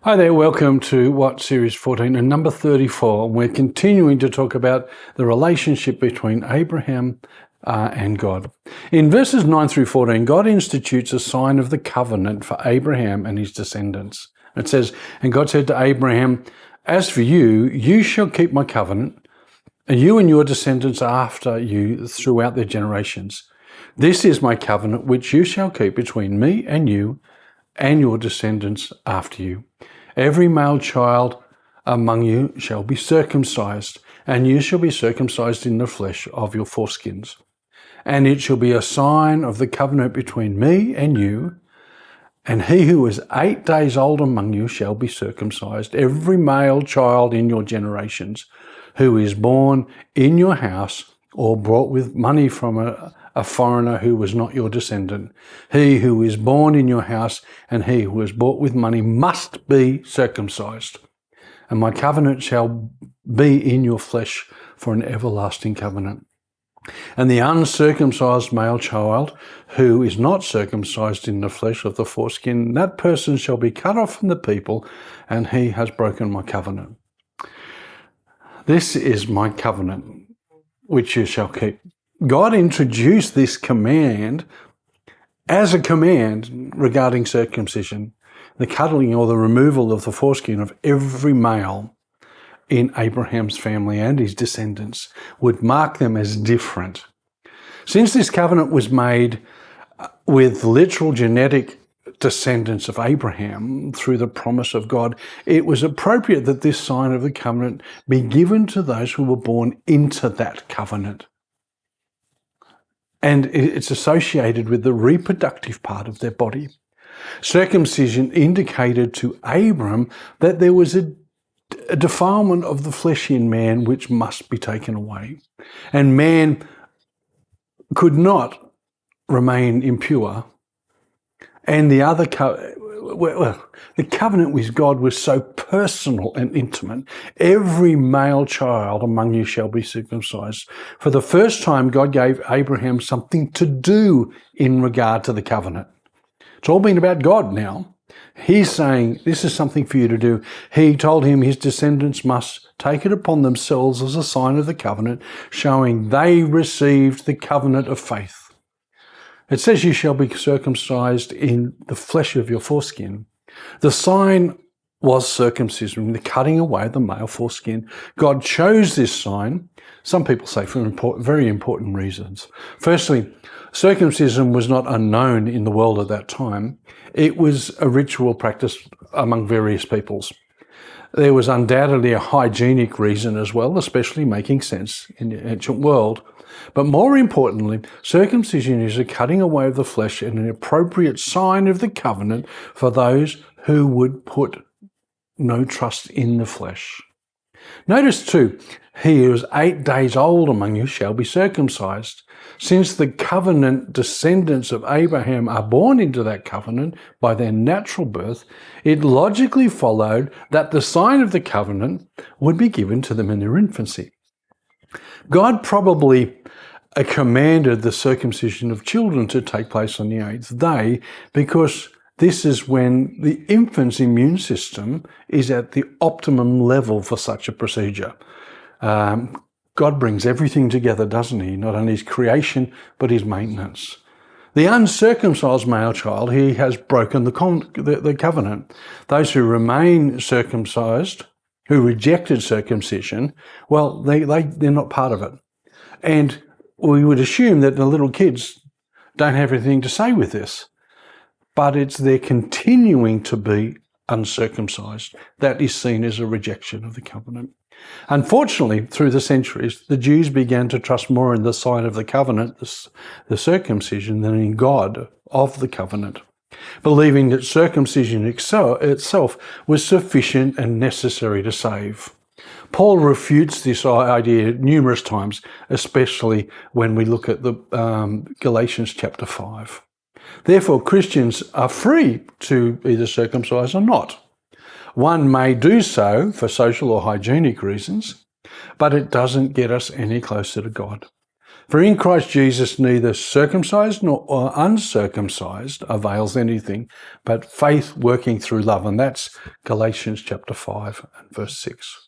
Hi there, welcome to What Series 14 and number 34. And we're continuing to talk about the relationship between Abraham and God. In verses 9 through 14, God institutes a sign of the covenant for Abraham and his descendants. It says, "And God said to Abraham, as for you, you shall keep my covenant, and you and your descendants after you throughout their generations. This is my covenant which you shall keep between me and you and your descendants after you. Every male child among you shall be circumcised, and you shall be circumcised in the flesh of your foreskins. And it shall be a sign of the covenant between me and you, and he who is 8 days old among you shall be circumcised, every male child in your generations, who is born in your house or brought with money from a foreigner who was not your descendant. He who is born in your house and he who is bought with money must be circumcised. And my covenant shall be in your flesh for an everlasting covenant. And the uncircumcised male child who is not circumcised in the flesh of the foreskin, that person shall be cut off from the people, and he has broken my covenant. This is my covenant, which you shall keep." God introduced this command as a command regarding circumcision, the cutting or the removal of the foreskin of every male in Abraham's family and his descendants would mark them as different. Since this covenant was made with literal genetic descendants of Abraham through the promise of God, it was appropriate that this sign of the covenant be given to those who were born into that covenant. And it's associated with the reproductive part of their body. Circumcision indicated to Abram that there was a defilement of the flesh in man which must be taken away. And man could not remain impure. And the covenant with God was so personal and intimate. Every male child among you shall be circumcised. For the first time, God gave Abraham something to do in regard to the covenant. It's all been about God now. He's saying, this is something for you to do. He told him his descendants must take it upon themselves as a sign of the covenant, showing they received the covenant of faith. It says you shall be circumcised in the flesh of your foreskin. The sign was circumcision, the cutting away of the male foreskin. God chose this sign, some people say for very important reasons. Firstly, circumcision was not unknown in the world at that time. It was a ritual practice among various peoples. There was undoubtedly a hygienic reason as well, especially making sense in the ancient world. But more importantly, circumcision is a cutting away of the flesh and an appropriate sign of the covenant for those who would put no trust in the flesh. Notice too, he who is 8 days old among you shall be circumcised. Since the covenant descendants of Abraham are born into that covenant by their natural birth, it logically followed that the sign of the covenant would be given to them in their infancy. God probably commanded the circumcision of children to take place on the 8th day because this is when the infant's immune system is at the optimum level for such a procedure. God brings everything together, doesn't he? Not only his creation, but his maintenance. The uncircumcised male child, he has broken the covenant. Those who remain circumcised, who rejected circumcision, well, they're not part of it. And we would assume that the little kids don't have anything to say with this. But it's their continuing to be uncircumcised that is seen as a rejection of the covenant. Unfortunately, through the centuries, the Jews began to trust more in the sign of the covenant, the circumcision, than in God of the covenant, believing that circumcision itself was sufficient and necessary to save. Paul refutes this idea numerous times, especially when we look at the Galatians chapter 5. Therefore, Christians are free to either circumcise or not. One may do so for social or hygienic reasons, but it doesn't get us any closer to God. For in Christ Jesus neither circumcised nor uncircumcised avails anything, but faith working through love. And that's Galatians chapter 5 and verse 6.